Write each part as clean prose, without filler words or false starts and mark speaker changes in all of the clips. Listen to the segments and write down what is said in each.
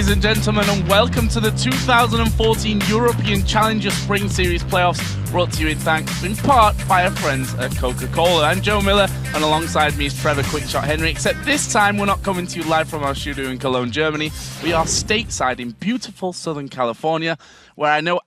Speaker 1: ladies and gentlemen, and welcome to the 2014 European Challenger Spring Series playoffs, brought to you in thanks in part by our friends at Coca-Cola. I'm Joe Miller, and alongside me is Trevor Quickshot Henry, except this time we're not coming to you live from our studio in Cologne, Germany. We are stateside in beautiful Southern California, where I know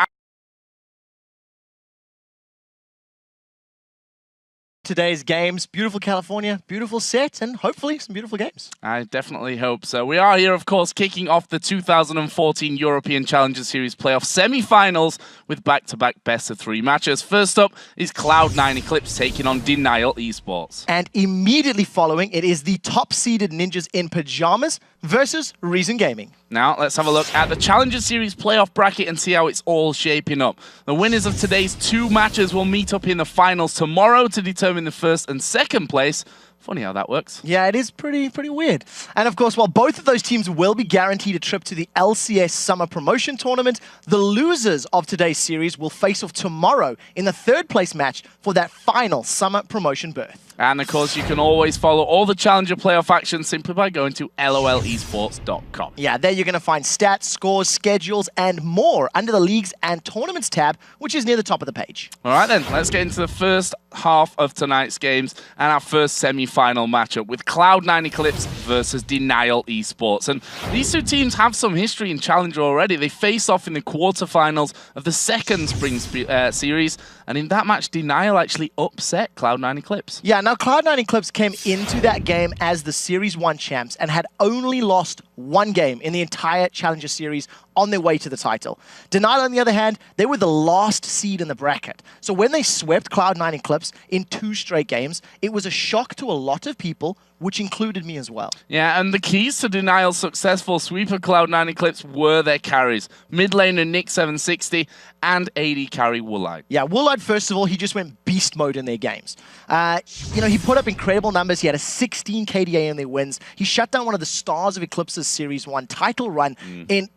Speaker 2: today's games. Beautiful California, beautiful set, and hopefully some beautiful games.
Speaker 1: I definitely hope so. We are here, of course, kicking off the 2014 European Challenger Series playoff semi-finals with back-to-back best-of-3 matches. First up is Cloud9 Eclipse taking on DNL Esports.
Speaker 2: And immediately following, it is the top-seeded Ninjas in Pajamas versus Reason Gaming.
Speaker 1: Now, let's have a look at the Challenger Series playoff bracket and see how it's all shaping up. The winners of today's 2 matches will meet up in the finals tomorrow to determine the first and second place. Funny how that works.
Speaker 2: Yeah, it is pretty weird. And of course, while both of those teams will be guaranteed a trip to the LCS Summer Promotion Tournament, the losers of today's series will face off tomorrow in the third place match for that final Summer Promotion berth.
Speaker 1: And of course, you can always follow all the Challenger playoff action simply by going to lolesports.com.
Speaker 2: Yeah, there you're going to find stats, scores, schedules, and more under the Leagues and Tournaments tab, which is near the top of the page.
Speaker 1: All right then, let's get into the first half of tonight's games and our first semi-final matchup with Cloud9 Eclipse versus DNL Esports. And these two teams have some history in Challenger already. They face off in the quarterfinals of the second Spring Series, and in that match, DNL actually upset Cloud9 Eclipse.
Speaker 2: Yeah, now Cloud9 Eclipse came into that game as the Series 1 champs and had only lost 1 game in the entire Challenger Series on their way to the title. DNL, on the other hand, they were the last seed in the bracket. So when they swept Cloud9 Eclipse in 2 straight games, it was a shock to a lot of people, which included me as well.
Speaker 1: Yeah, and the keys to DNL's successful sweep of Cloud9 Eclipse were their carries. Mid laner Nick 760 and AD carry Woolite.
Speaker 2: Yeah, Woolite, first of all, he just went beast mode in their games. He put up incredible numbers. He had a 16 KDA in their wins. He shut down one of the stars of Eclipse's Series 1 title run in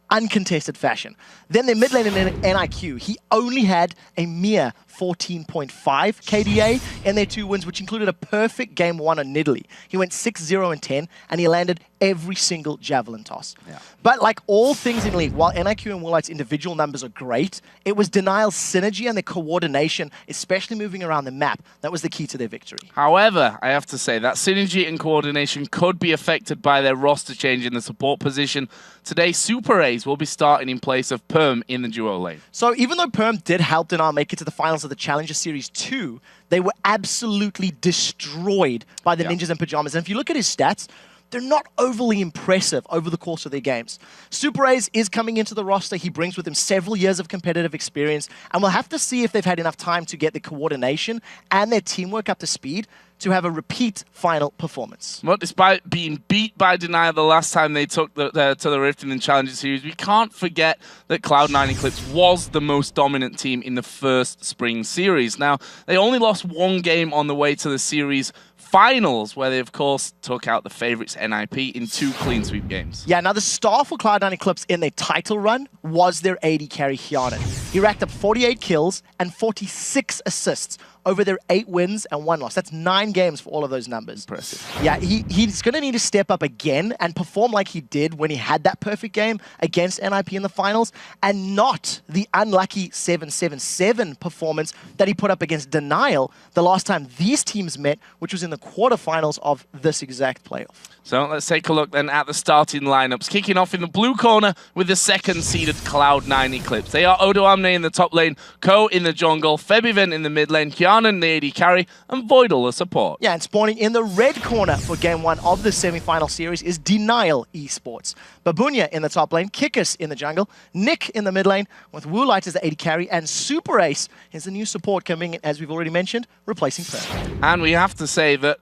Speaker 2: uncontested fashion. Then their mid lane in NIQ, he only had a mere 14.5 KDA in their 2 wins, which included a perfect game 1 on Nidalee. He went 6-0 and 10, and he landed every single javelin toss. Yeah. But like all things in League, while NIQ and Woolite's individual numbers are great, it was DNL's synergy and their coordination, especially moving around the map, that was the key to their victory.
Speaker 1: However, I have to say that synergy and coordination could be affected by their roster change in the support position. Today, Super A's will be starting in place of Perm in the duo lane.
Speaker 2: So even though Perm did help DNL make it to the finals of the Challenger Series 2, they were absolutely destroyed by the Ninjas in Pajamas. And if you look at his stats, they're not overly impressive over the course of their games. Super A's is coming into the roster. He brings with him several years of competitive experience, and we'll have to see if they've had enough time to get the coordination and their teamwork up to speed to have a repeat final performance.
Speaker 1: Well, despite being beat by DNL the last time they took to the Rift in the Challenger Series, we can't forget that Cloud9 Eclipse was the most dominant team in the first Spring Series. Now, they only lost 1 game on the way to the series finals, where they, of course, took out the favorites NIP in 2 clean sweep games. Yeah,
Speaker 2: now the star for Cloud9 Eclipse in their title run was their AD carry, Hyanan. He racked up 48 kills and 46 assists over their 8 wins and 1 loss. That's 9 games for all of those numbers.
Speaker 1: Impressive.
Speaker 2: Yeah, he's going to need to step up again and perform like he did when he had that perfect game against NIP in the finals, and not the unlucky 7-7-7 performance that he put up against DNL the last time these teams met, which was in the quarterfinals of this exact playoff.
Speaker 1: So let's take a look then at the starting lineups. Kicking off in the blue corner with the second-seeded Cloud9 Eclipse. They are Odo Amne in the top lane, Ko in the jungle, Febiven in the mid lane, Hyanan the AD carry, and Voidal the support.
Speaker 2: Yeah, and spawning in the red corner for Game 1 of the semi-final series is DNL Esports. Babunya in the top lane, Kikis in the jungle, Nick in the mid lane, with Woolite as the AD carry, and Super Ace is the new support coming in, as we've already mentioned, replacing Perm.
Speaker 1: And we have to say that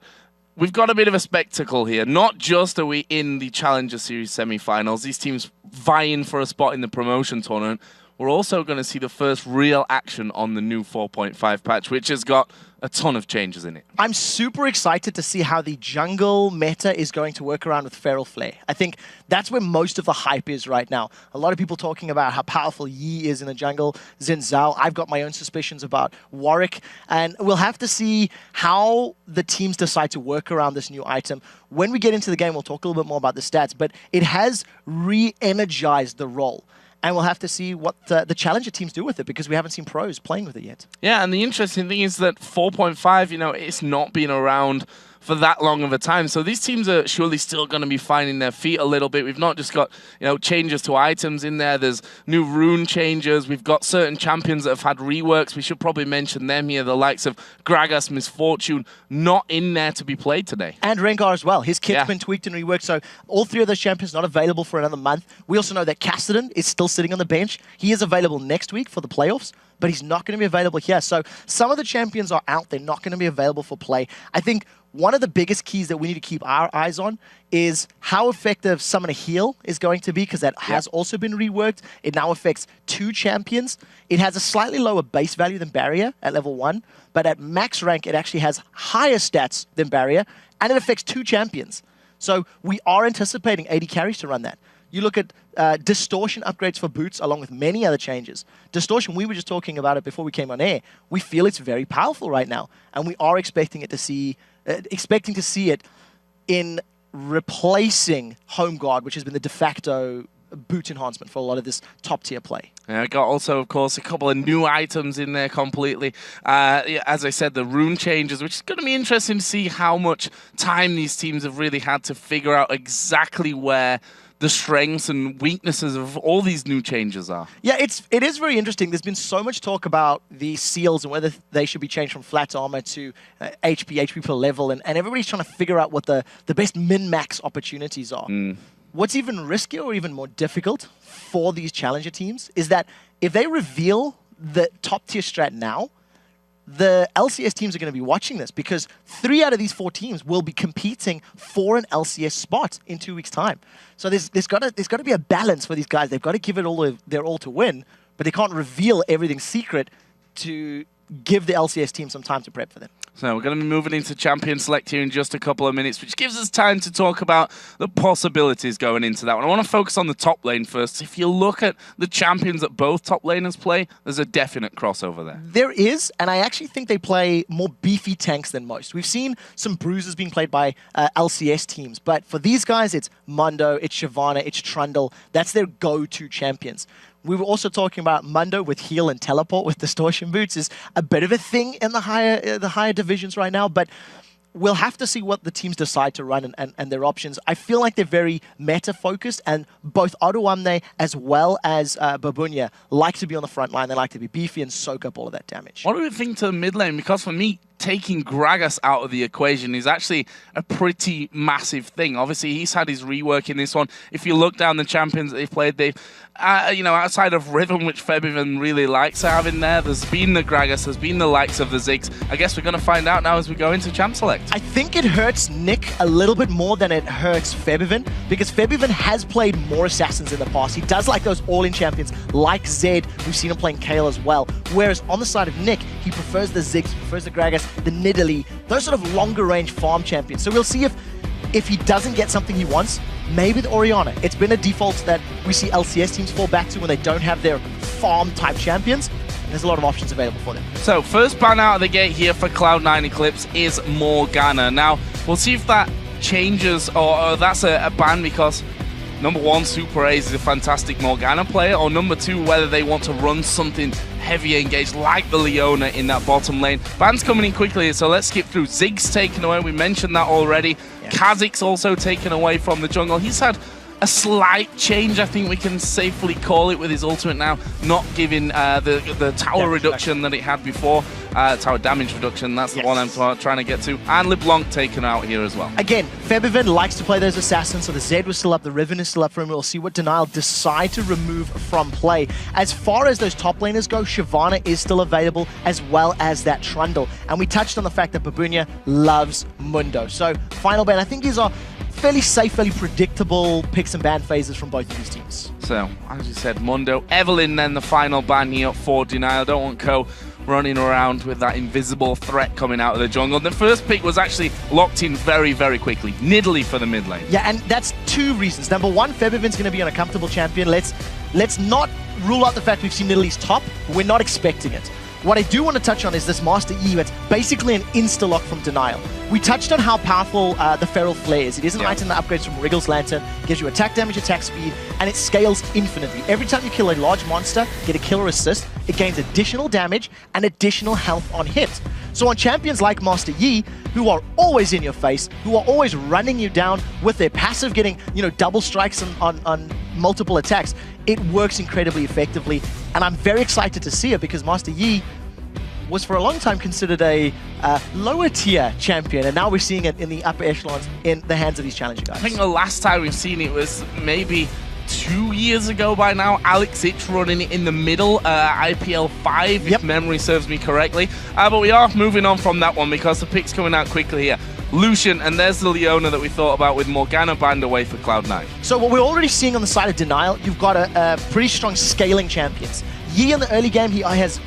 Speaker 1: we've got a bit of a spectacle here. Not just are we in the Challenger Series semi-finals, these teams vying for a spot in the promotion tournament. we're also going to see the first real action on the new 4.5 patch, which has got a ton of changes in it.
Speaker 2: I'm super excited to see how the jungle meta is going to work around with Feral Flare. I think that's where most of the hype is right now. A lot of people talking about how powerful Yi is in the jungle, Xin Zhao. I've got my own suspicions about Warwick, and we'll have to see how the teams decide to work around this new item. When we get into the game, we'll talk a little bit more about the stats, but it has re-energized the role. And we'll have to see what the challenger teams do with it, because we haven't seen pros playing with it yet.
Speaker 1: Yeah, and the interesting thing is that 4.5, you know, it's not been around for that long of a time. So these teams are surely still going to be finding their feet a little bit. We've not just got, you know, changes to items in there. There's new rune changes. We've got certain champions that have had reworks. We should probably mention them here. The likes of Gragas, Misfortune, not in there to be played today.
Speaker 2: And Rengar as well. His kit's been tweaked and reworked. So all three of those champions not available for another month. We also know that Cassidy is still sitting on the bench. He is available next week for the playoffs, but he's not going to be available here. So some of the champions are out. They're not going to be available for play. I think one of the biggest keys that we need to keep our eyes on is how effective Summon a Heal is going to be, because that has also been reworked. It now affects 2 champions. It has a slightly lower base value than Barrier at level 1, but at max rank, it actually has higher stats than Barrier, and it affects 2 champions. So we are anticipating 80 carries to run that. You look at Distortion upgrades for boots, along with many other changes. Distortion, we were just talking about it before we came on air. We feel it's very powerful right now, and we are expecting to see it in replacing Home Guard, which has been the de facto boot enhancement for a lot of this top-tier play.
Speaker 1: Yeah, I got also, of course, a couple of new items in there completely. As I said, the rune changes, which is going to be interesting to see how much time these teams have really had to figure out exactly where the strengths and weaknesses of all these new changes are.
Speaker 2: Yeah, it is very interesting. There's been so much talk about the seals and whether they should be changed from flat armor to HP per level, and everybody's trying to figure out what the best min-max opportunities are. What's even riskier or even more difficult for these challenger teams is that if they reveal the top-tier strat now, the LCS teams are going to be watching this, because 3 out of these 4 teams will be competing for an LCS spot in 2 weeks' time. So there's got to be a balance for these guys. They've got to give it all their all to win, but they can't reveal everything secret to give the LCS team some time to prep for them.
Speaker 1: So we're going to be moving into Champion Select here in just a couple of minutes, which gives us time to talk about the possibilities going into that one. I want to focus on the top lane first. If you look at the champions that both top laners play, there's a definite crossover there.
Speaker 2: There is, and I actually think they play more beefy tanks than most. We've seen some bruisers being played by LCS teams, but for these guys, it's Mundo, it's Shyvana, it's Trundle. That's their go-to champions. We were also talking about Mundo with heal and teleport with distortion boots is a bit of a thing in the higher divisions right now, but we'll have to see what the teams decide to run and their options. I feel like they're very meta-focused, and both Odoamne as well as Babunya like to be on the front line. They like to be beefy and soak up all of that damage.
Speaker 1: What do we think to the mid lane? Because for me, taking Gragas out of the equation is actually a pretty massive thing. Obviously, he's had his rework in this one. If you look down the champions that they've played, you know, outside of Riven, which Febiven really likes having there, there's been the Gragas, there's been the likes of the Ziggs. I guess we're going to find out now as we go into Champ Select.
Speaker 2: I think it hurts Nick a little bit more than it hurts Febiven, because Febiven has played more assassins in the past. He does like those all-in champions, like Zed. We've seen him playing Kayle as well. Whereas on the side of Nick, he prefers the Ziggs, prefers the Gragas, the Nidalee, those sort of longer range farm champions. So we'll see if he doesn't get something he wants, maybe the Orianna. It's been a default that we see LCS teams fall back to when they don't have their farm type champions. There's a lot of options available for them.
Speaker 1: So first ban out of the gate here for Cloud9 Eclipse is Morgana. Now we'll see if that changes or that's a ban because number 1, Super Ace is a fantastic Morgana player, or number 2, whether they want to run something heavier engaged like the Leona in that bottom lane. Bans coming in quickly, so let's skip through. Ziggs taken away, we mentioned that already. Yeah. Kha'Zix's also taken away from the jungle. He's had a slight change, I think we can safely call it, with his ultimate now not giving the tower reduction that it had before. Tower damage reduction, that's the one I'm trying to get to. And LeBlanc taken out here as well.
Speaker 2: Again, Febiven likes to play those assassins, so the Zed was still up, the Riven is still up for him. We'll see what Denial decide to remove from play. As far as those top laners go, Shyvana is still available, as well as that Trundle. And we touched on the fact that Babunya loves Mundo. So, final ban, I think these are fairly safe, fairly predictable picks and ban phases from both of these teams.
Speaker 1: So, as you said, Mundo, Evelyn then the final ban here for Denial. Don't want Co running around with that invisible threat coming out of the jungle. The first pick was actually locked in very, very quickly. Nidalee for the mid lane.
Speaker 2: Yeah, and that's two reasons. Number one, Febiven's going to be on a comfortable champion. Let's not rule out the fact we've seen Nidalee's top. We're not expecting it. What I do want to touch on is this Master E that's basically an insta-lock from Denial. We touched on how powerful the Feral Flare is. It is an item that upgrades from Wriggle's Lantern, gives you attack damage, attack speed, and it scales infinitely. Every time you kill a large monster, get a kill or assist, it gains additional damage and additional health on hit. So on champions like Master Yi, who are always in your face, who are always running you down with their passive getting, double strikes on multiple attacks, it works incredibly effectively. And I'm very excited to see it because Master Yi was for a long time considered a lower tier champion, and now we're seeing it in the upper echelons in the hands of these challenger guys.
Speaker 1: I think the last time we've seen it was maybe 2 years ago by now. Alex Ich running it in the middle, IPL 5, if memory serves me correctly. But we are moving on from that one because the pick's coming out quickly here. Lucian, and there's the Leona that we thought about with Morgana banned away for Cloud9.
Speaker 2: So what we're already seeing on the side of Denial, you've got a pretty strong scaling champions. Yi in the early game, he has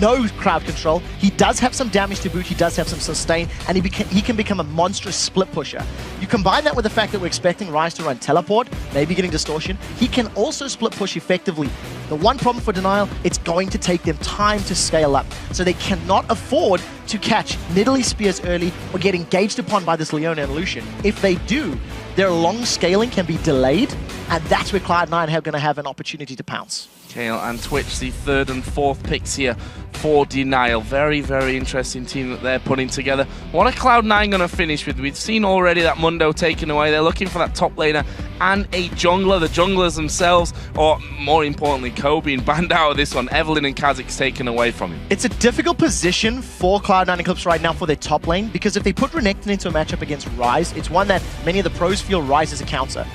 Speaker 2: no crowd control. He does have some damage to boot, he does have some sustain, and he can become a monstrous split pusher. You combine that with the fact that we're expecting Ryze to run teleport, maybe getting distortion. He can also split push effectively. The one problem for Denial, it's going to take them time to scale up. So they cannot afford to catch Nidalee spears early or get engaged upon by this Leona and Lucian. If they do, their long scaling can be delayed, and that's where Cloud9 are going to have an opportunity to pounce.
Speaker 1: Kale and Twitch, the third and fourth picks here for Denial. Very, very interesting team that they're putting together. What are Cloud9 going to finish with? We've seen already that Mundo taken away. They're looking for that top laner and a jungler. The junglers themselves, or more importantly, Ko being banned out of this one. Evelyn and Kha'Zix taken away from him.
Speaker 2: It's a difficult position for Cloud9 Eclipse right now for their top lane, because if they put Renekton into a matchup against Ryze, it's one that many of the pros feel Ryze is a counter.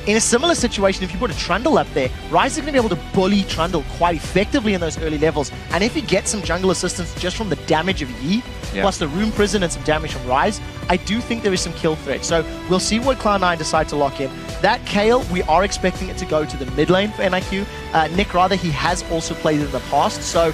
Speaker 2: In a similar situation, if you put a Trundle up there, Ryze is going to be able to bully Trundle quite effectively in those early levels. And if you get some jungle assistance just from the damage of Yi, plus the Rune Prison and some damage from Ryze, I do think there is some kill threat. So we'll see what Cloud9 decide to lock in. That Kale, we are expecting it to go to the mid lane for NIQ. Nick, rather, he has also played in the past. So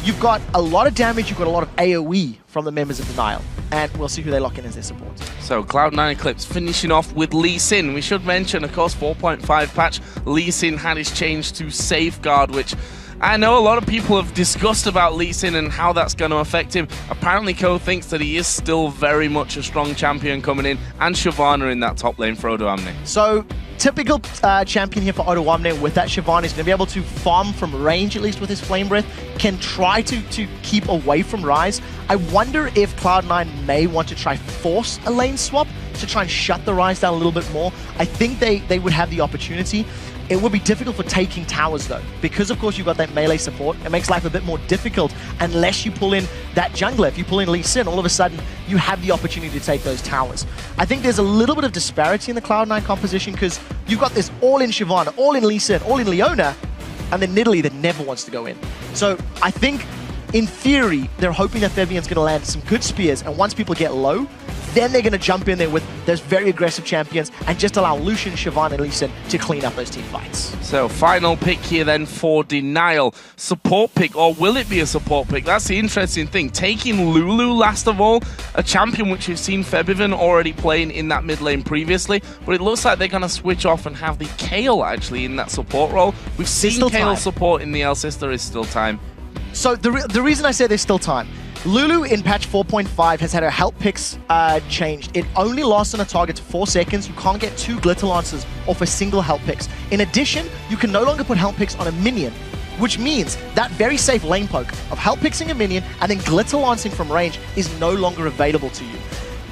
Speaker 2: you've got a lot of damage, you've got a lot of AoE from the members of Denial. And we'll see who they lock in as their support.
Speaker 1: So Cloud9 Eclipse finishing off with Lee Sin. We should mention, of course, 4.5 patch. Lee Sin had his change to Safeguard, which I know a lot of people have discussed about Lee Sin and how that's going to affect him. Apparently, Ko thinks that he is still very much a strong champion coming in, and Shyvana in that top lane for Odoamne.
Speaker 2: So, typical champion here for Odoamne with that Shyvana is going to be able to farm from range, at least with his Flame Breath, can try to keep away from Ryze. I wonder if Cloud9 may want to try force a lane swap to try and shut the Ryze down a little bit more. I think they would have the opportunity. It would be difficult for taking towers though, because of course you've got that melee support. It makes life a bit more difficult unless you pull in that jungler. If you pull in Lee Sin, all of a sudden you have the opportunity to take those towers. I think there's a little bit of disparity in the Cloud9 composition because you've got this all in Shyvana, all in Lee Sin, all in Leona, and then Nidalee that never wants to go in. So I think in theory, they're hoping that Fabian's going to land some good spears, and once people get low, then they're going to jump in there with those very aggressive champions and just allow Lucian, Shyvana, and Lee Sin to clean up those team fights.
Speaker 1: So, final pick here then for Denial. Support pick, or will it be a support pick? That's the interesting thing. Taking Lulu last of all, a champion which we've seen Febiven already playing in that mid lane previously, but it looks like they're going to switch off and have the Kale actually in that support role. We've seen Kale support in the Elsis, there is still time.
Speaker 2: So the reason I say there's still time, Lulu in patch 4.5 has had her health picks changed. It only lasts on a target for 4 seconds. You can't get 2 glitter lancers off a single health picks. In addition, you can no longer put health picks on a minion, which means that very safe lane poke of health pixing a minion and then glitter lancing from range is no longer available to you.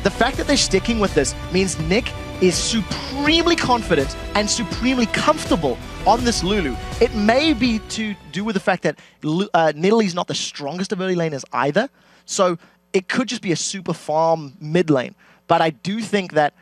Speaker 2: The fact that they're sticking with this means Nick is supremely confident and supremely comfortable on this Lulu. It may be to do with the fact that Nidalee's not the strongest of early laners either, so it could just be a super farm mid lane. But I do think that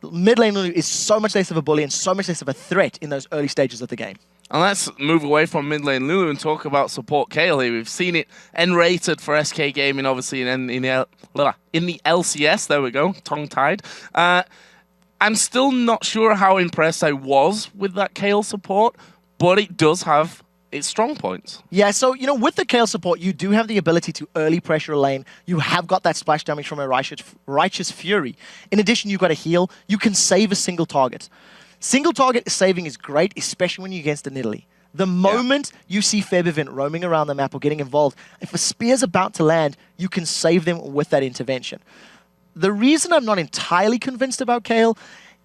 Speaker 2: mid lane Lulu is so much less of a bully and so much less of a threat in those early stages of the game.
Speaker 1: And let's move away from mid lane Lulu and talk about support Kale here. We've seen it N-rated for SK Gaming, obviously, in the LCS. There we go, tongue-tied. I'm still not sure how impressed I was with that Kayle support, but it does have its strong points.
Speaker 2: Yeah, so, with the Kayle support, you do have the ability to early pressure a lane. You have got that splash damage from a Righteous Fury. In addition, you've got a heal. You can save a single target. Single target saving is great, especially when you're against a Nidalee. The moment you see Febivent roaming around the map or getting involved, if a spear's about to land, you can save them with that intervention. The reason I'm not entirely convinced about Kayle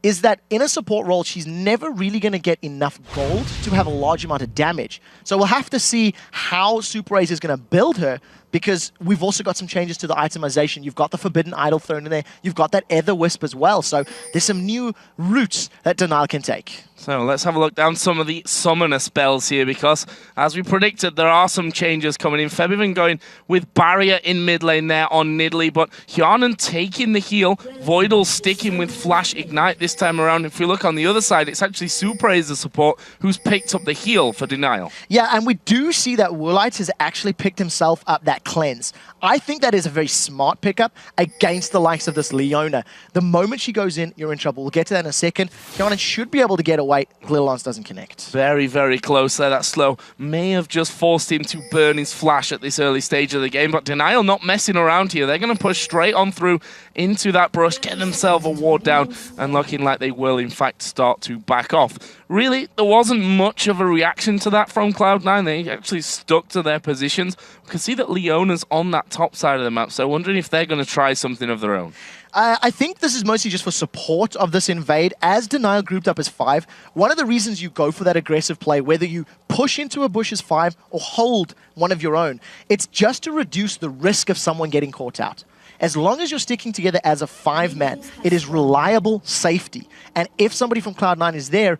Speaker 2: is that in a support role, she's never really going to get enough gold to have a large amount of damage. So we'll have to see how Super Ace is going to build her, because we've also got some changes to the itemization. You've got the Forbidden Idol thrown in there. You've got that Ether Wisp as well. So there's some new routes that DNL can take.
Speaker 1: So let's have a look down some of the summoner spells here, because as we predicted, there are some changes coming in. Febivent going with Barrier in mid lane there on Nidalee, but Hjarnan taking the heal. Voidal sticking with Flash Ignite this time around. If we look on the other side, it's actually Super Ace the support who's picked up the heal for Denial.
Speaker 2: Yeah, and we do see that Woolite has actually picked himself up that cleanse. I think that is a very smart pickup against the likes of this Leona. The moment she goes in, you're in trouble. We'll get to that in a second. Hjarnan should be able to get away. Glitterlance doesn't connect.
Speaker 1: Very, very close there. That slow may have just forced him to burn his flash at this early stage of the game, but Denial not messing around here. They're going to push straight on through into that brush, get themselves a ward down, and looking like they will, in fact, start to back off. Really, there wasn't much of a reaction to that from Cloud9. They actually stuck to their positions. We can see that Leona's on that top side of the map, so wondering if they're going to try something of their own.
Speaker 2: I think this is mostly just for support of this invade. As Denial grouped up as 5, one of the reasons you go for that aggressive play, whether you push into a bush as 5 or hold one of your own, it's just to reduce the risk of someone getting caught out. As long as you're sticking together as a 5-man, it is reliable safety. And if somebody from Cloud9 is there,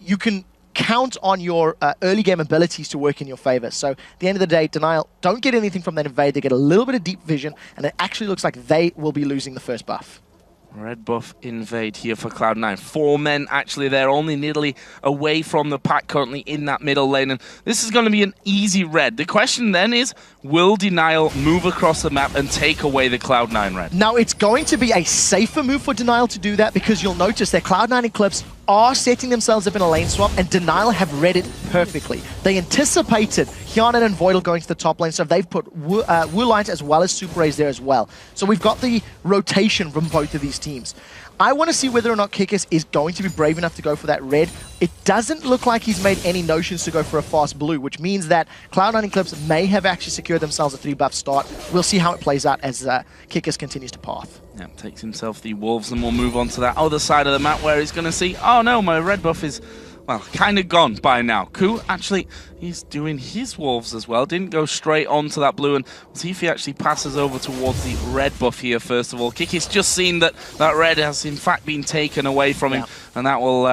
Speaker 2: you can count on your early game abilities to work in your favor. So at the end of the day, Denial don't get anything from that invade. They get a little bit of deep vision, and it actually looks like they will be losing the first buff.
Speaker 1: Red buff invade here for Cloud9. 4 men actually there, only Nidalee away from the pack currently in that middle lane. And this is going to be an easy red. The question then is, will Denial move across the map and take away the Cloud9 red?
Speaker 2: Now, it's going to be a safer move for Denial to do that, because you'll notice that Cloud9 Eclipse are setting themselves up in a lane swap, and Denial have read it perfectly. They anticipated Hjarnan and Voidal going to the top lane, so they've put Woolite as well as Super Ace there as well. So we've got the rotation from both of these teams. I want to see whether or not Kikis is going to be brave enough to go for that red. It doesn't look like he's made any notions to go for a fast blue, which means that Cloud9 Eclipse may have actually secured themselves a 3-buff start. We'll see how it plays out as Kikis continues to path.
Speaker 1: Yeah, takes himself the Wolves, and we'll move on to that other side of the map where he's going to see, oh no, my red buff is, well, kind of gone by now. Ku, actually, he's doing his Wolves as well. Didn't go straight onto that blue, and we'll see if he actually passes over towards the red buff here first of all. Kikis just seen that that red has in fact been taken away from him, and that will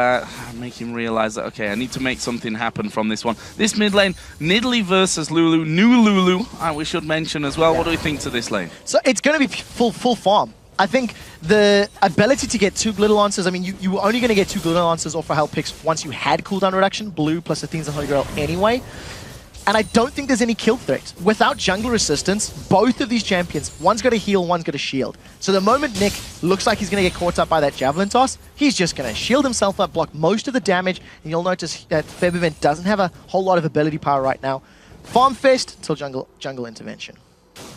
Speaker 1: make him realize that, okay, I need to make something happen from this one. This mid lane, Nidalee versus Lulu. New Lulu, we should mention as well. What do we think to this lane?
Speaker 2: So it's going to be full farm. I think the ability to get 2 Glitter Lancers, I mean, you were only going to get 2 Glitter Lancers off for health picks once you had cooldown reduction, blue plus Athena's and Holy Grail anyway. And I don't think there's any kill threat. Without jungler assistance, both of these champions, one's got a heal, one's got a shield. So the moment Nick looks like he's going to get caught up by that Javelin toss, he's just going to shield himself up, block most of the damage, and you'll notice that Febivent doesn't have a whole lot of ability power right now. Farm fest till jungle intervention.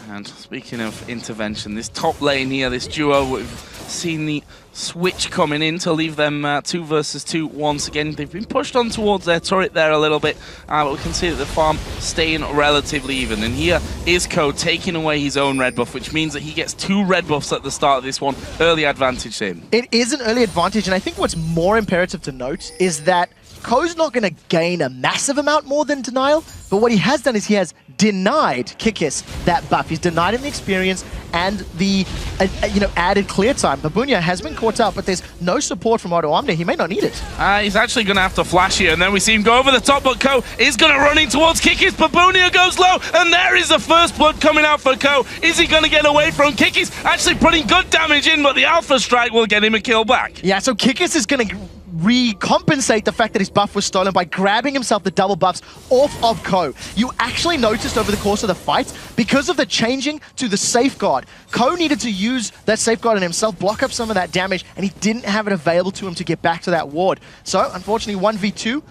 Speaker 1: And speaking of intervention, this top lane here, this duo, we've seen the switch coming in to leave them 2 versus 2 once again. They've been pushed on towards their turret there a little bit, but we can see that the farm staying relatively even. And here is Ko taking away his own red buff, which means that he gets 2 red buffs at the start of this one. Early advantage to him.
Speaker 2: It is an early advantage, and I think what's more imperative to note is that Ko's not going to gain a massive amount more than Denial, but what he has done is he has denied Kikis that buff. He's denied him the experience and the added clear time. Babunya has been caught out, but there's no support from Otto Omni. He may not need it.
Speaker 1: He's actually going to have to flash here, and then we see him go over the top, but Ko is going to run in towards Kikis. Babunya goes low, and there is the first blood coming out for Ko. Is he going to get away from Kikis? Actually putting good damage in, but the Alpha Strike will get him a kill back.
Speaker 2: Yeah, so Kikis is going to recompensate the fact that his buff was stolen by grabbing himself the double buffs off of Ko. You actually noticed over the course of the fight, because of the changing to the safeguard, Ko needed to use that safeguard on himself, block up some of that damage, and he didn't have it available to him to get back to that ward. So, unfortunately, 1v2.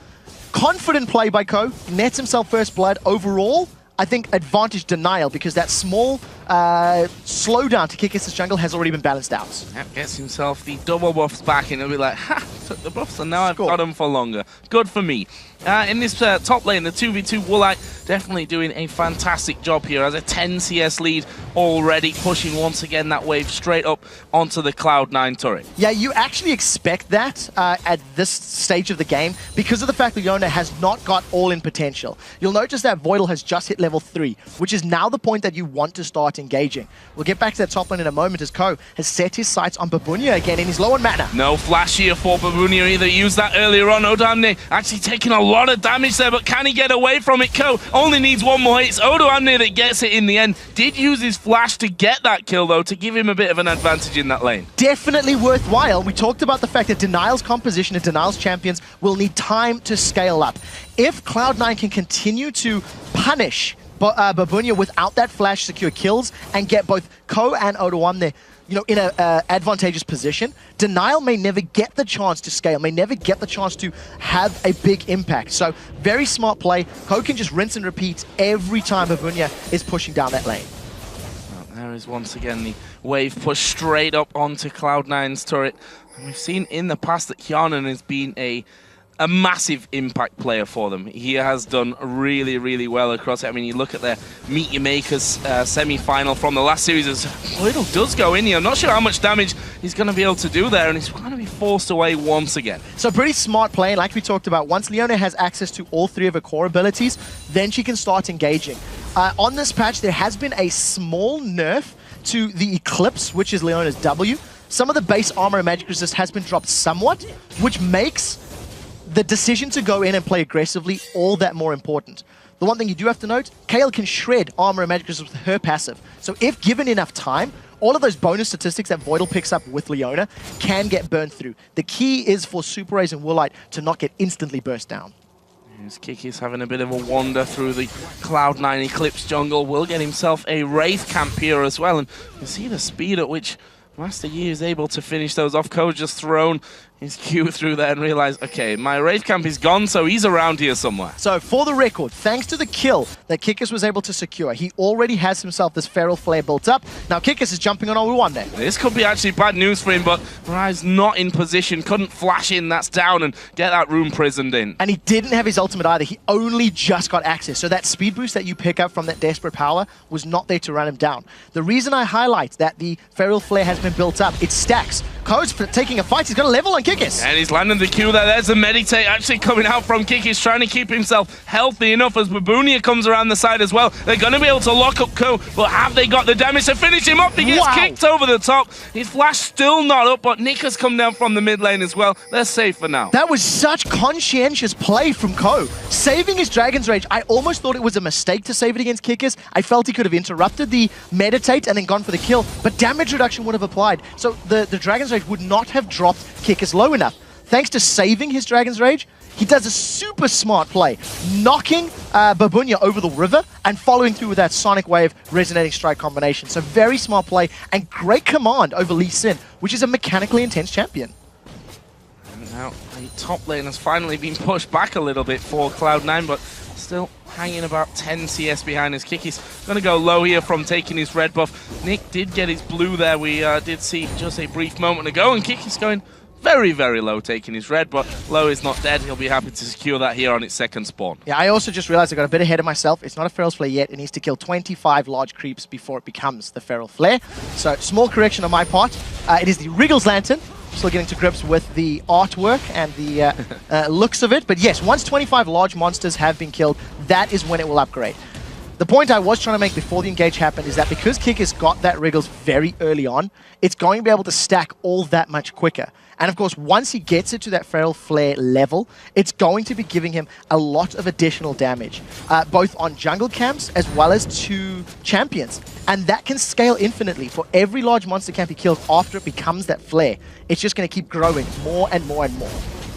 Speaker 2: Confident play by Ko, nets himself first blood. Overall, I think advantage denial, because that small slowdown to kick his jungle has already been balanced out.
Speaker 1: Yep, gets himself the double buffs back and he'll be like, ha, took the buffs and now I've got them for longer. Good for me. In this top lane, the 2v2 Woolite definitely doing a fantastic job here. Has a 10 CS lead already, pushing once again that wave straight up onto the Cloud9 turret.
Speaker 2: Yeah, you actually expect that at this stage of the game because of the fact that Leona has not got all-in potential. You'll notice that Voidal has just hit level 3, which is now the point that you want to start engaging. We'll get back to that top lane in a moment as Ko has set his sights on Babunia again and he's low on mana.
Speaker 1: No flash here for Babunia either. He used that earlier on. Odoamne actually taking a lot of damage there, but can he get away from it? Ko only needs one more hit. It's Odoamne that gets it in the end. Did use his flash to get that kill though, to give him a bit of an advantage in that lane.
Speaker 2: Definitely worthwhile. We talked about the fact that Denial's composition and Denial's champions will need time to scale up. If Cloud9 can continue to punish Babunia without that flash, secure kills, and get both Ko and Odoamne, you know, in an advantageous position, Denial may never get the chance to scale, may never get the chance to have a big impact. So, very smart play. Ko can just rinse and repeat every time Babunia is pushing down that lane.
Speaker 1: Well, there is once again the wave push straight up onto Cloud9's turret. And we've seen in the past that Hjarnan has been a massive impact player for them. He has done really, really well across it. I mean, you look at their Meet Your Makers semi-final from the last series as Voidal does go in here. I'm not sure how much damage he's going to be able to do there, and he's going to be forced away once again.
Speaker 2: So pretty smart play, like we talked about. Once Leona has access to all three of her core abilities, then she can start engaging. On this patch, there has been a small nerf to the Eclipse, which is Leona's W. Some of the base armor and magic resist has been dropped somewhat, which makes the decision to go in and play aggressively all that more important. The one thing you do have to note, Kayle can shred armor and magic resist with her passive. So if given enough time, all of those bonus statistics that Voidal picks up with Leona can get burned through. The key is for Super Rays and Woolite to not get instantly burst down.
Speaker 1: Kiki's having a bit of a wander through the Cloud9 Eclipse jungle. Will get himself a Wraith camp here as well. And you see the speed at which Master Yi is able to finish those off. Ko's just thrown his Q through there and realized, okay, my Wraith camp is gone, so he's around here somewhere.
Speaker 2: So, for the record, thanks to the kill that Kikis was able to secure, he already has himself this Feral Flare built up. Now, Kikis is jumping on Odoamne.
Speaker 1: This could be actually bad news for him, but Mirai's not in position, couldn't flash in, that's down, and get that room prisoned in.
Speaker 2: And he didn't have his ultimate either. He only just got access. So that speed boost that you pick up from that Desperate Power was not there to run him down. The reason I highlight that the Feral Flare has been built up, it stacks. Ko's taking a fight, he's got a level on Kikis.
Speaker 1: And he's landing the Q there. There's a meditate actually coming out from Kikis, trying to keep himself healthy enough as Babunia comes around the side as well. They're going to be able to lock up Ko, but have they got the damage to finish him off? He gets kicked over the top. His flash still not up, but Nick has come down from the mid lane as well. They're safe for now.
Speaker 2: That was such conscientious play from Ko. Saving his Dragon's Rage, I almost thought it was a mistake to save it against Kikis. I felt he could have interrupted the meditate and then gone for the kill, but damage reduction would have applied. So the Dragon's Rage would not have dropped Kikis low enough. Thanks to saving his Dragon's Rage, he does a super smart play, knocking Babunia over the river and following through with that Sonic Wave Resonating Strike combination. So very smart play and great command over Lee Sin, which is a mechanically intense champion.
Speaker 1: And now the top lane has finally been pushed back a little bit for Cloud9, but still hanging about 10 CS behind his Kiki's going to go low here from taking his red buff. Nick did get his blue there. We did see just a brief moment ago, and Kiki's going very, very low, taking his red, but low is not dead. He'll be happy to secure that here on its second spawn.
Speaker 2: Yeah, I also just realized I got a bit ahead of myself. It's not a Feral Flare yet. It needs to kill 25 large creeps before it becomes the Feral Flare. So, small correction on my part. It is the Wriggles Lantern. Still getting to grips with the artwork and the looks of it. But yes, once 25 large monsters have been killed, that is when it will upgrade. The point I was trying to make before the engage happened is that because Kikis got that Wriggles very early on, it's going to be able to stack all that much quicker. And of course, once he gets it to that Feral Flare level, it's going to be giving him a lot of additional damage, both on jungle camps as well as to champions. And that can scale infinitely. For every large monster camp he kills after it becomes that flare, it's just going to keep growing more and more and more.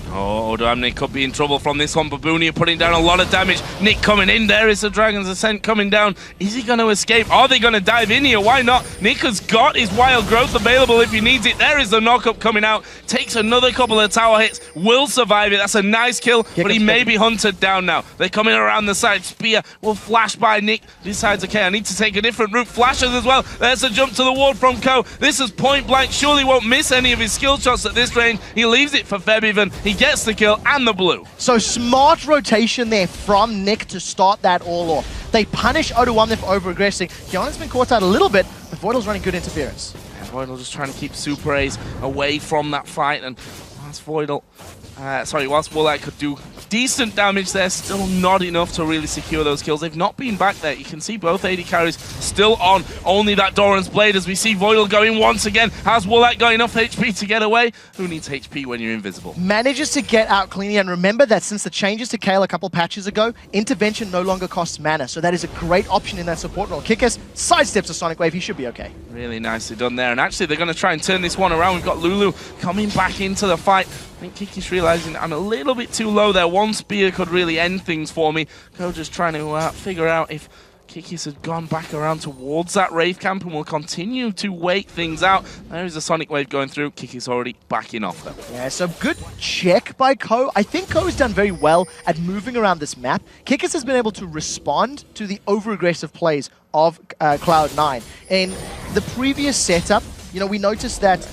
Speaker 1: Oh, Nick could be in trouble from this one. Babunia putting down a lot of damage. Nick coming in. There is the Dragon's Ascent coming down. Is he going to escape? Are they going to dive in here? Why not? Nick has got his Wild Growth available if he needs it. There is the knock-up coming out. Takes another couple of tower hits. Will survive it. That's a nice kill, but he may be hunted down now. They're coming around the side. Spear will flash by Nick. Decides, okay, I need to take a different route. Flashes as well. There's a jump to the ward from Ko. This is point blank. Surely won't miss any of his skill shots at this range. He leaves it for Febiven. He gets the kill and the blue.
Speaker 2: So smart rotation there from Nick to start that all off. They punish Odoamne for over-aggressing. Kiana's been caught out a little bit, but Voidal's running good interference.
Speaker 1: Yeah, Voidal just trying to keep Super Ace away from that fight, and whilst whilst Woolite could do decent damage there, still not enough to really secure those kills. They've not been back there. You can see both AD carries still on. Only that Doran's Blade as we see Voidal going once again. Has Woolite got enough HP to get away? Who needs HP when you're invisible?
Speaker 2: Manages to get out cleanly, and remember that since the changes to Kayle a couple patches ago, intervention no longer costs mana, so that is a great option in that support role. Kikis sidesteps a Sonic Wave. He should be okay.
Speaker 1: Really nicely done there, and actually they're going to try and turn this one around. We've got Lulu coming back into the fight. I think Kiki's realizing I'm a little bit too low there. One spear could really end things for me. Ko just trying to figure out if Kikis had gone back around towards that Wraith camp and will continue to wait things out. There is a Sonic Wave going through. Kikis already backing off though.
Speaker 2: Yeah, so good check by Ko. I think Ko has done very well at moving around this map. Kikis has been able to respond to the over-aggressive plays of Cloud9. In the previous setup, you know, we noticed that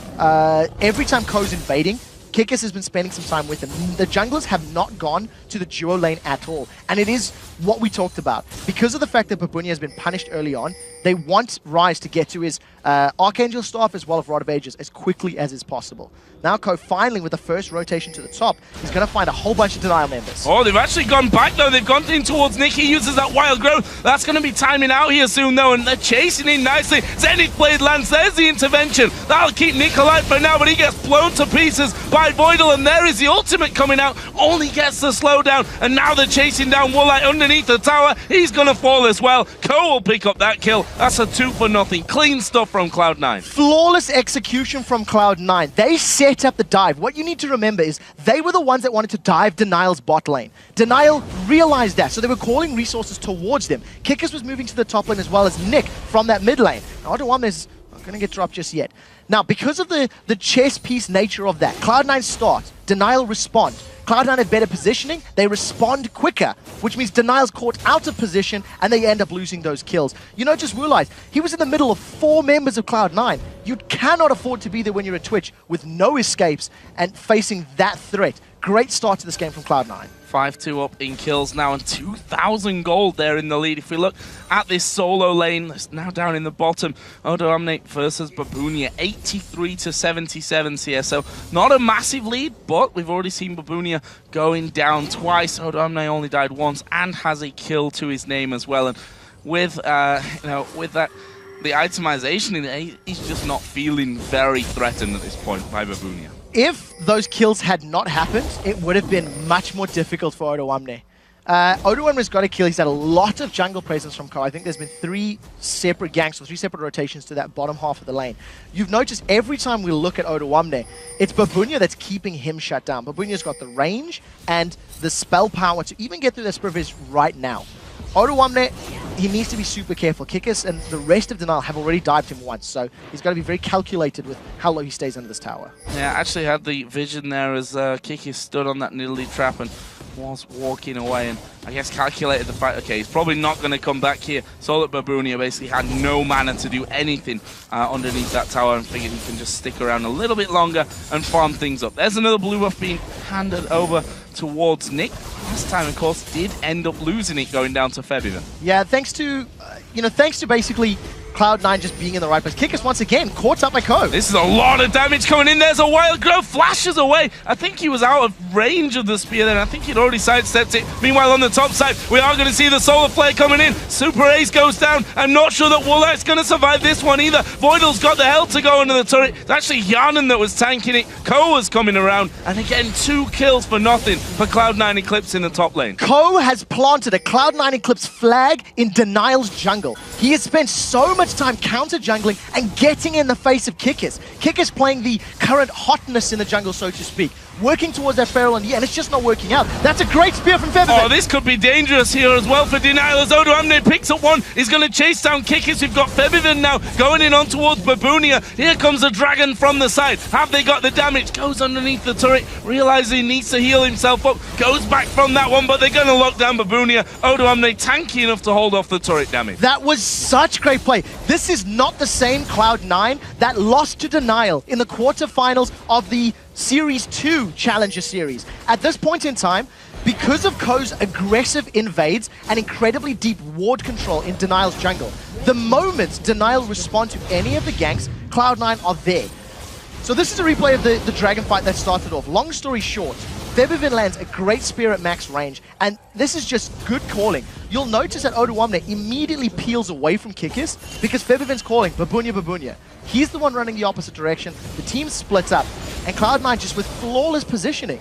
Speaker 2: every time Ko's invading, Kikis has been spending some time with him. The junglers have not gone to the duo lane at all. And it is what we talked about. Because of the fact that Babunia has been punished early on, they want Ryze to get to his Archangel Staff as well as Rod of Ages as quickly as is possible. Now Ko finally, with the first rotation to the top, he's going to find a whole bunch of Denial members.
Speaker 1: Oh, they've actually gone back though. They've gone in towards Nick. He uses that Wild Growth. That's going to be timing out here soon though, and they're chasing in nicely. Zenith Blade lands. There's the intervention. That'll keep Nick alive for now, but he gets blown to pieces by Voidal, and there is the ultimate coming out. Only gets the slowdown, and now they're chasing down Woolite underneath the tower. He's going to fall as well. Ko will pick up that kill. That's a 2 for nothing. Clean stuff from Cloud9.
Speaker 2: Flawless execution from Cloud9. They set up the dive. What you need to remember is they were the ones that wanted to dive Denial's bot lane. Denial realized that, so they were calling resources towards them. Kikis was moving to the top lane as well as Nick from that mid lane. Now, Odoamne is not going to get dropped just yet. Now, because of the chess piece nature of that, Cloud9 start, Denial respond. Cloud9 have better positioning, they respond quicker, which means Denial's caught out of position and they end up losing those kills. You know, just realize, he was in the middle of 4 members of Cloud9. You cannot afford to be there when you're at Twitch with no escapes and facing that threat. Great start to this game from Cloud9.
Speaker 1: 5-2 up in kills now and 2,000 gold there in the lead. If we look at this solo lane, it's now down in the bottom. Odoamne versus Babunia, 83 to 77 CS. So not a massive lead, but we've already seen Babunia going down twice. Odoamne only died once and has a kill to his name as well. And with with that, the itemization, he's just not feeling very threatened at this point by Babunia.
Speaker 2: If those kills had not happened, it would have been much more difficult for Odoamne. Odoamne's got a kill. He's had a lot of jungle presence from Ko. I think there's been 3 separate ganks or 3 separate rotations to that bottom half of the lane. You've noticed every time we look at Odoamne, it's Babunia that's keeping him shut down. Babunia's got the range and the spell power to even get through that Spirit right now. Odoamne, he needs to be super careful. Kikis and the rest of Denial have already dived him once, so he's got to be very calculated with how low he stays under this tower. Yeah,
Speaker 1: I actually had the vision there as Kikis stood on that niddly trap and was walking away, and I guess calculated the fact, okay, he's probably not going to come back here. Saw that Babunia basically had no mana to do anything underneath that tower and figured he can just stick around a little bit longer and farm things up. There's another blue buff being handed over towards Nick. Last time, of course, did end up losing it going down to Febiven.
Speaker 2: Yeah, thanks to basically Cloud9 just being in the right place. Kikis once again caught up by Ko.
Speaker 1: This is a lot of damage coming in. There's a Wild Growth, flashes away. I think he was out of range of the spear then. I think he'd already sidestepped it. Meanwhile, on the top side, we are going to see the Solar Flare coming in. Super Ace goes down. I'm not sure that Woolite's going to survive this one either. Voidal's got the hell to go under the turret. It's actually Yanan that was tanking it. Ko was coming around. And again, 2 kills for nothing for Cloud9 Eclipse in the top lane.
Speaker 2: Ko has planted a Cloud9 Eclipse flag in Denial's jungle. He has spent so much time counter-jungling and getting in the face of Kikis. Kikis playing the current hotness in the jungle, so to speak. working towards that Feral and it's just not working out. That's a great spear from Febiven.
Speaker 1: Oh, this could be dangerous here as well for DNL as Odoamne picks up one. He's going to chase down Kikis. We've got Febiven now going in on towards Babunia. Here comes the dragon from the side. Have they got the damage? Goes underneath the turret, realizes he needs to heal himself up. Goes back from that one, but they're going to lock down Babunia. Odoamne tanky enough to hold off the turret damage.
Speaker 2: That was such great play. This is not the same Cloud9 that lost to Denial in the quarterfinals of the Series 2 Challenger Series. At this point in time, because of Ko's aggressive invades and incredibly deep ward control in Denial's jungle, the moment Denial respond to any of the ganks, Cloud9 are there. So this is a replay of the dragon fight that started off. Long story short, Febiven lands a great spear at max range, and this is just good calling. You'll notice that Odoamne immediately peels away from Kikis because Febiven's calling Babunia, Babunia. He's the one running the opposite direction. The team splits up, and Cloud9 just with flawless positioning.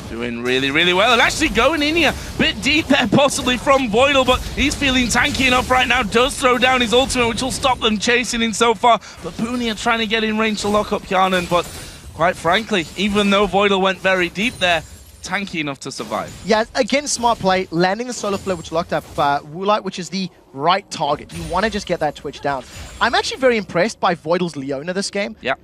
Speaker 1: Doing really, really well, and actually going in here. Bit deep there possibly from Voidal, but he's feeling tanky enough right now. Does throw down his ultimate, which will stop them chasing him so far. Babunia trying to get in range to lock up Yarnan, but quite frankly, even though Voidal went very deep there, tanky enough to survive.
Speaker 2: Yeah, again, smart play, landing the Solar Flare, which locked up Woolite, which is the right target. You want to just get that Twitch down. I'm actually very impressed by Voidal's Leona this game.
Speaker 1: Yeah.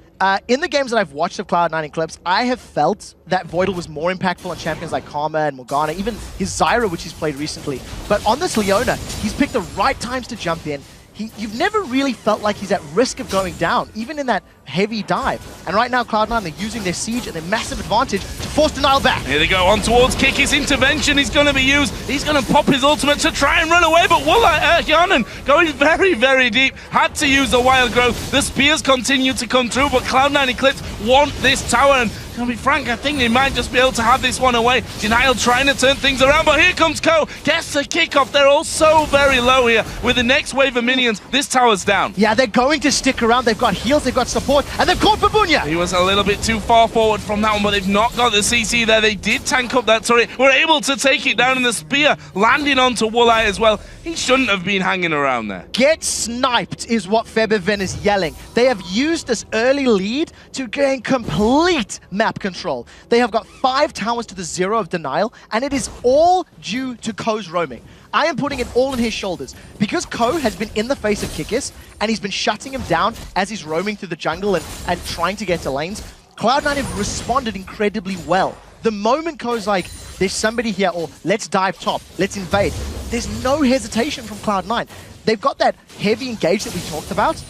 Speaker 2: In the games that I've watched of Cloud9 in clips, I have felt that Voidal was more impactful on champions like Karma and Morgana, even his Zyra, which he's played recently. But on this Leona, he's picked the right times to jump in. You've never really felt like he's at risk of going down, even in that heavy dive. And right now, Cloud9, they're using their siege and their massive advantage to force Denial back.
Speaker 1: Here they go, on towards Kikis. Intervention is going to be used. He's going to pop his ultimate to try and run away, but Yarnan going very, very deep. Had to use the Wild Growth. The spears continue to come through, but Cloud9 Eclipse want this tower, and to be frank, I think they might just be able to have this one away. Denial trying to turn things around, but here comes Ko. Gets the kickoff. They're all so very low here. With the next wave of minions, this tower's down.
Speaker 2: Yeah, they're going to stick around. They've got heals, they've got support, and they've caught Babunia.
Speaker 1: He was a little bit too far forward from that one, but they've not got the CC there. They did tank up that turret. Were able to take it down, and the spear landing onto Woolite as well. He shouldn't have been hanging around there.
Speaker 2: Get sniped is what Febiven is yelling. They have used this early lead to gain complete map control. They have got 5 towers to the 0 of Denial, and it is all due to Ko's roaming. I am putting it all on his shoulders. Because Ko has been in the face of Kikis, and he's been shutting him down as he's roaming through the jungle and trying to get to lanes, Cloud9 have responded incredibly well. The moment Ko's like, there's somebody here, or let's dive top, let's invade, there's no hesitation from Cloud9. They've got that heavy engage that we talked about,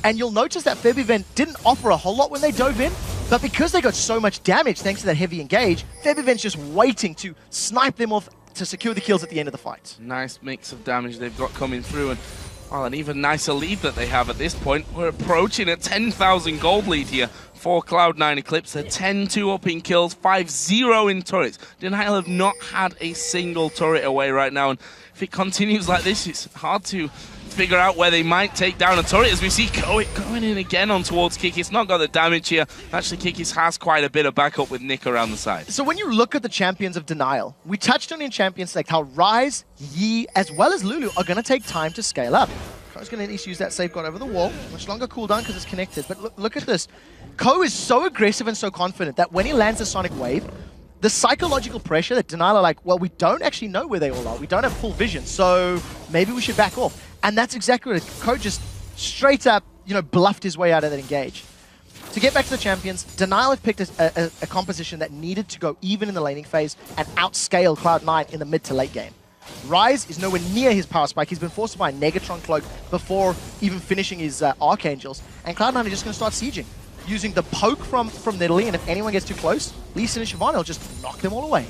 Speaker 2: and you'll notice that Febiven didn't offer a whole lot when they dove in, but because they got so much damage thanks to that heavy engage, Febiven's just waiting to snipe them off to secure the kills at the end of the fight.
Speaker 1: Nice mix of damage they've got coming through, and well, an even nicer lead that they have at this point. We're approaching a 10,000 gold lead here for Cloud9 Eclipse. They're 10-2 up in kills, 5-0 in turrets. Denial have not had a single turret away right now, and if it continues like this, it's hard to figure out where they might take down a turret, as we see going in again on towards Kikis. Not got the damage here. Actually, Kikis has quite a bit of backup with Nick around the side.
Speaker 2: So when you look at the champions of Denial, we touched on in champions select how Ryze, Yi, as well as Lulu are going to take time to scale up. Ko's going to need to use that safeguard over the wall. Much longer cooldown because it's connected. But look at this. Ko is so aggressive and so confident that when he lands a Sonic Wave, the psychological pressure that Denial are like, well, we don't actually know where they all are. We don't have full vision, so maybe we should back off. And that's exactly what it is. Ko just straight up, bluffed his way out of that engage. To get back to the champions, Denial have picked a composition that needed to go even in the laning phase and outscale Cloud9 in the mid to late game. Ryze is nowhere near his power spike. He's been forced by a Negatron cloak before even finishing his Archangels. And Cloud9 are just going to start sieging, using the poke from Nidalee, and if anyone gets too close, Lee Sin and Shyvana will just knock them all away.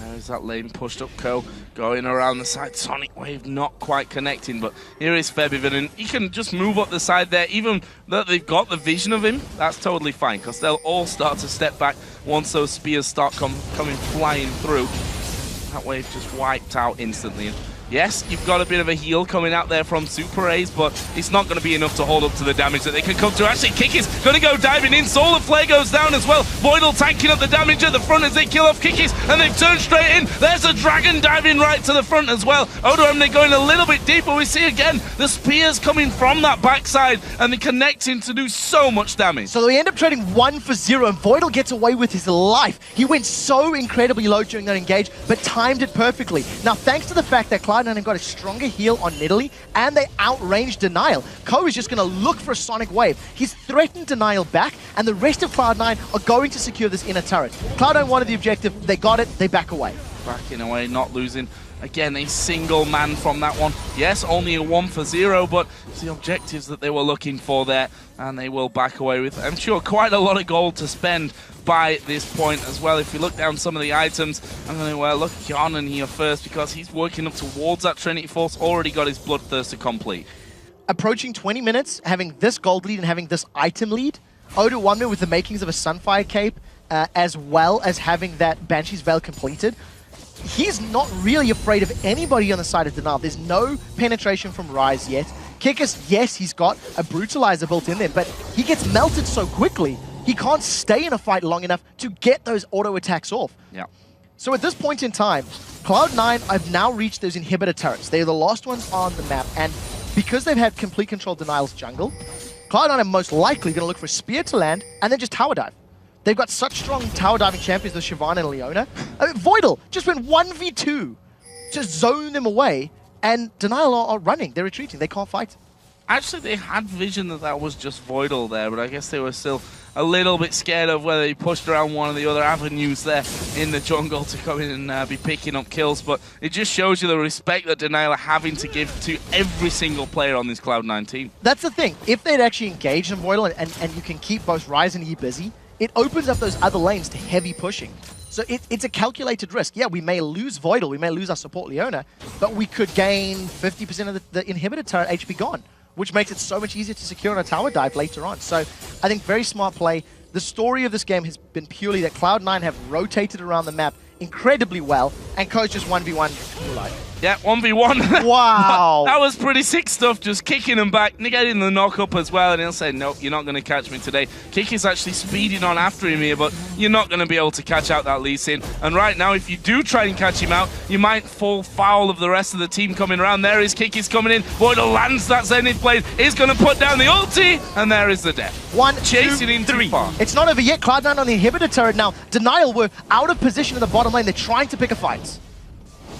Speaker 1: There's that lane pushed up Ko, going around the side. Sonic Wave not quite connecting, but here is Febiven, and he can just move up the side there. Even though they've got the vision of him, that's totally fine, because they'll all start to step back once those spears start coming flying through. That wave just wiped out instantly. Yes, you've got a bit of a heal coming out there from Super Ace, but it's not going to be enough to hold up to the damage that they can come to. Actually, Kikis going to go diving in. Solar Flare goes down as well. Voidal tanking up the damage at the front as they kill off Kikis, and they've turned straight in. There's a Dragon diving right to the front as well. Odoamne going a little bit deeper. We see again the spears coming from that backside, and they're connecting to do so much damage.
Speaker 2: So they end up trading 1 for 0, and Voidal gets away with his life. He went so incredibly low during that engage, but timed it perfectly. Now, thanks to the fact that Cloud9 have got a stronger heal on Nidalee, and they outranged Denial, Ko is just going to look for a Sonic Wave. He's threatened Denial back, and the rest of Cloud9 are going to secure this inner turret. Cloud9 wanted the objective, they got it, they back away.
Speaker 1: Backing away, not losing. Again, a single man from that one. Yes, only a 1 for 0, but it's the objectives that they were looking for there, and they will back away with, I'm sure, quite a lot of gold to spend by this point as well. If we look down some of the items, I'm going to look at Kjarnan here first, because he's working up towards that Trinity Force, already got his Bloodthirster complete.
Speaker 2: Approaching 20 minutes, having this gold lead and having this item lead, Odoamne with the makings of a Sunfire Cape, as well as having that Banshee's Veil completed. He's not really afraid of anybody on the side of Denial. There's no penetration from Ryze yet. Kikis, yes, he's got a Brutalizer built in there, but he gets melted so quickly, he can't stay in a fight long enough to get those auto attacks off.
Speaker 1: Yeah.
Speaker 2: So at this point in time, Cloud9 have now reached those inhibitor turrets. They're the last ones on the map, and because they've had complete control of Denial's jungle, Cloud9 are most likely going to look for a spear to land and then just tower dive. They've got such strong tower diving champions with Shyvana and Leona. I mean, Voidal just went 1v2 to zone them away, and Denial are running. They're retreating. They can't fight.
Speaker 1: Actually, they had vision that that was just Voidal there, but I guess they were still a little bit scared of whether he pushed around one of the other avenues there in the jungle to come in and be picking up kills. But it just shows you the respect that Denial are having to give to every single player on this Cloud9 team.
Speaker 2: That's the thing. If they'd actually engaged in Voidal and you can keep both Ryze and Yi busy, it opens up those other lanes to heavy pushing. So it's a calculated risk. Yeah, we may lose Voidal, we may lose our support Leona, but we could gain 50% of the inhibitor turret HP gone, which makes it so much easier to secure on a tower dive later on. So I think very smart play. The story of this game has been purely that Cloud9 have rotated around the map incredibly well, and Ko's just 1v1 Moonlight.
Speaker 1: Yeah, 1v1.
Speaker 2: Wow.
Speaker 1: That was pretty sick stuff, just kicking him back, negating the knock-up as well, and he'll say, nope, you're not going to catch me today. Kick is actually speeding on after him here, but you're not going to be able to catch out that Lee Sin. And right now, if you do try and catch him out, you might fall foul of the rest of the team coming around. There is Kick is coming in. Voidal lands that Zenith Blade, is going to put down the ulti, and there is the death. Chasing in 3.
Speaker 2: It's not over yet. Cloud9 on the inhibitor turret now. Denial were out of position in the bottom lane. They're trying to pick a fight.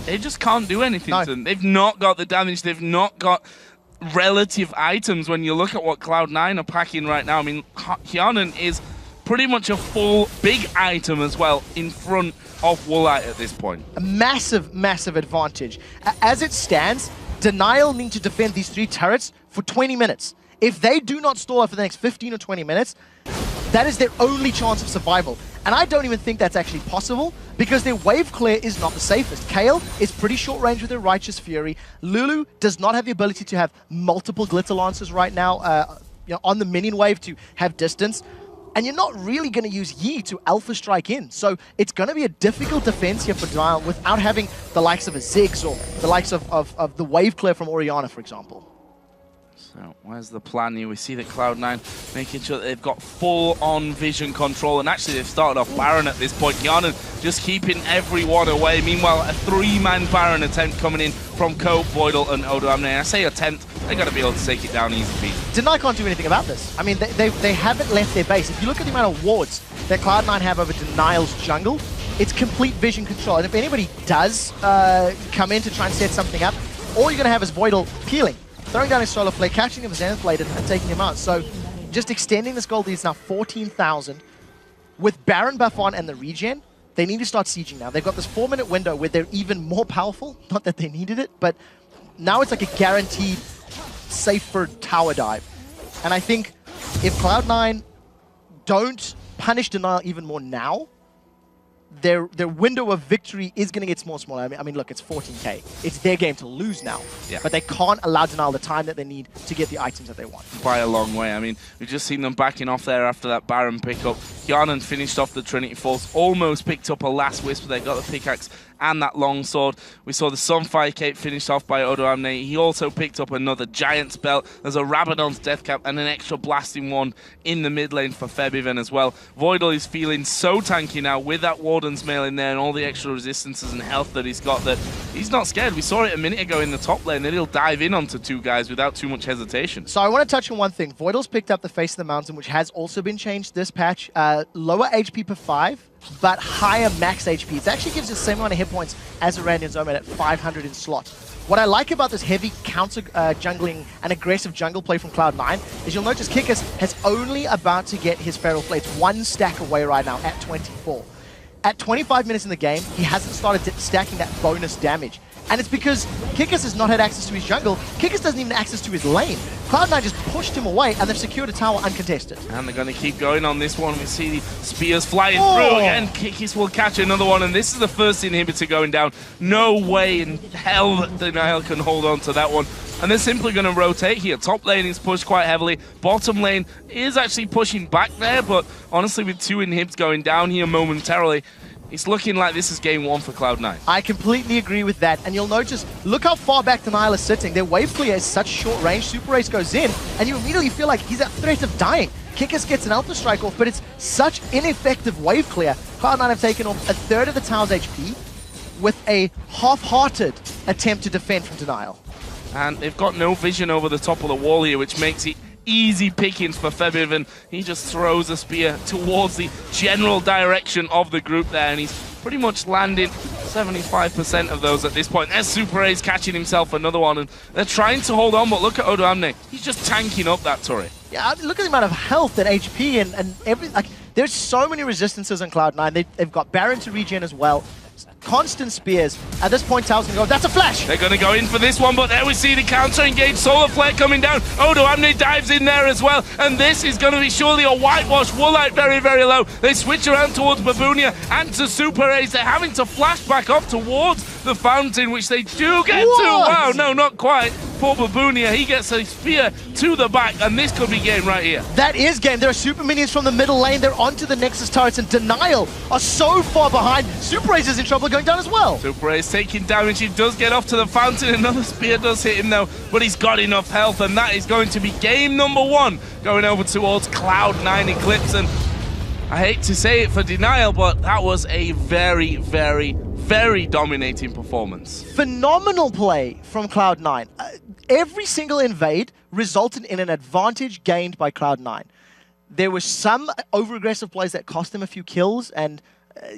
Speaker 1: They just can't do anything
Speaker 2: No.
Speaker 1: to them. They've not got the damage. They've not got relative items when you look at what Cloud9 are packing right now. I mean, Kjarnan is pretty much a full big item as well in front of Woolite at this point.
Speaker 2: A massive, massive advantage. As it stands, Denial need to defend these 3 turrets for 20 minutes. If they do not stall for the next 15 or 20 minutes, that is their only chance of survival. And I don't even think that's actually possible, because their wave clear is not the safest. Kayle is pretty short range with their Righteous Fury. Lulu does not have the ability to have multiple Glitter Lancers right now on the minion wave to have distance. And you're not really going to use Yi to Alpha Strike in. So it's going to be a difficult defense here for Denial without having the likes of a Ziggs or the likes of the wave clear from Orianna, for example.
Speaker 1: So where's the plan here? We see that Cloud9 making sure that they've got full-on vision control, and actually they've started off Baron at this point. Kjarnan just keeping everyone away. Meanwhile, a 3-man Baron attempt coming in from Ko, Voidal, and Odoamne. I say attempt, they got to be able to take it down easy peasy.
Speaker 2: Denial can't do anything about this. I mean, they haven't left their base. If you look at the amount of wards that Cloud9 have over Denial's jungle, it's complete vision control. And if anybody does come in to try and set something up, all you're going to have is Voidal peeling, throwing down his Solar Flare, catching him with Zenith Blade, and taking him out. So just extending this gold lead is now 14,000. With Baron buff on and the regen, they need to start sieging now. They've got this 4-minute window where they're even more powerful. Not that they needed it, but now it's like a guaranteed safer tower dive. And I think if Cloud9 don't punish Denial even more now, their window of victory is going to get smaller. I mean, look, it's 14k. It's their game to lose now.
Speaker 1: Yeah.
Speaker 2: But they can't allow Denial the time that they need to get the items that they want.
Speaker 1: By a long way. I mean, we've just seen them backing off there after that Baron pickup. Kjarnan finished off the Trinity Force, almost picked up a last Wisp. They got the pickaxe and that long sword. We saw the Sunfire Cape finished off by Odoamne. He also picked up another Giant's Belt. There's a Rabadon's Death Cap and an extra blasting one in the mid lane for Febiven as well. Voidal is feeling so tanky now with that Warden's Mail in there and all the extra resistances and health that he's got, that he's not scared. We saw it a minute ago in the top lane that he'll dive in onto two guys without too much hesitation.
Speaker 2: So I want to touch on one thing. Voidal's picked up the Face of the Mountain, which has also been changed this patch. Lower HP per 5, but higher max HP. It actually gives you the same amount of hit points as a Randian Zoman at 500 in slot. What I like about this heavy counter jungling and aggressive jungle play from Cloud9 is you'll notice Kikis has only about to get his Feral Flates one stack away right now at 24. At 25 minutes in the game, he hasn't started stacking that bonus damage. And it's because Kikis has not had access to his jungle. Kikis doesn't even have access to his lane. Cloud9 just pushed him away, and they've secured a tower uncontested.
Speaker 1: And they're going to keep going on this one. We see the spears flying through again. Kikis will catch another one, and this is the first inhibitor going down. No way in hell that DNL can hold on to that one. And they're simply going to rotate here. Top lane is pushed quite heavily. Bottom lane is actually pushing back there, but honestly, with two inhibs going down here momentarily, it's looking like this is game one for Cloud9.
Speaker 2: I completely agree with that. And you'll notice, look how far back DNL is sitting. Their wave clear is such short range. Super Race goes in, and you immediately feel like he's at threat of dying. Kikis gets an Alpha Strike off, but it's such ineffective wave clear. Cloud9 have taken off a third of the tower's HP with a half-hearted attempt to defend from DNL.
Speaker 1: And they've got no vision over the top of the wall here, which makes it easy pickings for Febiven. He just throws a spear towards the general direction of the group there, and he's pretty much landed 75% of those at this point. There's Super Ace catching himself another one, and they're trying to hold on, but look at Odoamne. He's just tanking up that turret.
Speaker 2: Yeah, look at the amount of health and HP and everything. Like, there's so many resistances on Cloud9. They've got Baron to regen as well. Constant spears. At this point, Tao's gonna go, that's a flash!
Speaker 1: They're gonna go in for this one, but there we see the counter engage. Solar Flare coming down. Odoamne dives in there as well, and this is gonna be surely a whitewash. Woolite very, very low. They switch around towards Babunia and to Super Ace. They're having to flash back up towards the fountain, which they do get to. Wow, no, not quite. Poor Babunia, he gets a spear to the back, and this could be game right here.
Speaker 2: That is game. There are super minions from the middle lane. They're onto the Nexus turrets, and DNL are so far behind. Super Ace is in trouble going down as well.
Speaker 1: Super Ace taking damage. He does get off to the fountain. Another spear does hit him though, but he's got enough health, and that is going to be game number one, going over towards Cloud9 Eclipse. And I hate to say it for DNL, but that was a very, very, very dominating performance.
Speaker 2: Phenomenal play from Cloud9. Every single invade resulted in an advantage gained by Cloud9. There were some over-aggressive plays that cost them a few kills, and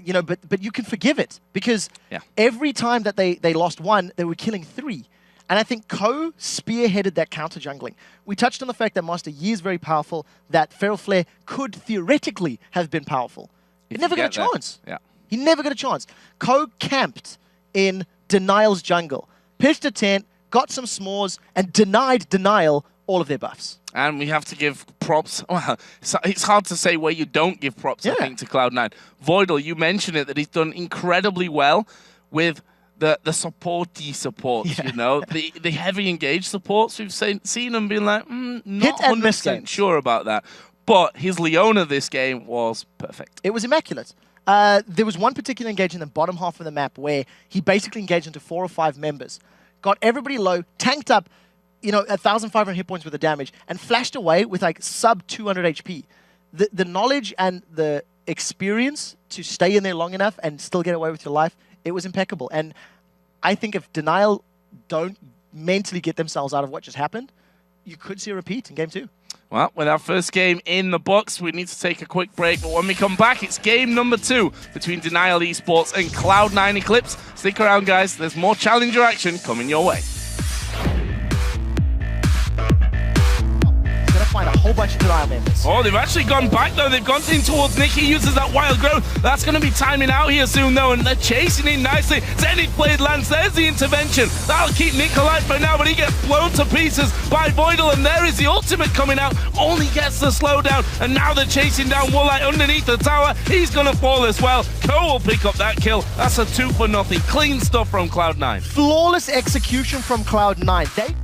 Speaker 2: you know, but you can forgive it because every time that they lost one, they were killing three. And I think Ko spearheaded that counter jungling. We touched on the fact that Master Yi is very powerful, that Feral Flare could theoretically have been powerful. He never got a chance.
Speaker 1: Yeah.
Speaker 2: He never got a chance. Ko camped in DNL's jungle, pitched a tent, got some s'mores, and denied DNL all of their buffs.
Speaker 1: And we have to give props. Well, it's hard to say where you don't give props, I think, to Cloud9. Voidal, you mentioned it, that he's done incredibly well with the supporty supports, you know, the heavy engaged supports. We've seen him being like, not 100% sure about that. But his Leona this game was perfect.
Speaker 2: It was immaculate. There was one particular engage in the bottom half of the map where he basically engaged into 4 or 5 members, got everybody low, tanked up, you know, 1,500 hit points worth of damage, and flashed away with like sub 200 HP. The knowledge and the experience to stay in there long enough and still get away with your life, it was impeccable. And I think if DNL don't mentally get themselves out of what just happened, you could see a repeat in game 2.
Speaker 1: Well, with our first game in the books, we need to take a quick break. But when we come back, it's game number 2 between DNL Esports and Cloud9 Eclipse. Stick around, guys. There's more Challenger action coming your way.
Speaker 2: Find a whole bunch of DNL members.
Speaker 1: Oh, they've actually gone back though. They've gone in towards Nick. He uses that wild growth. That's going to be timing out here soon though, and they're chasing in nicely. Zenith Blade lands. There's the intervention. That'll keep Nick alive for now, but he gets blown to pieces by Voidal, and there is the ultimate coming out. Only gets the slowdown, and now they're chasing down Woolite underneath the tower. He's going to fall as well. Ko will pick up that kill. That's a 2 for nothing. Clean stuff from Cloud9.
Speaker 2: Flawless execution from Cloud9. They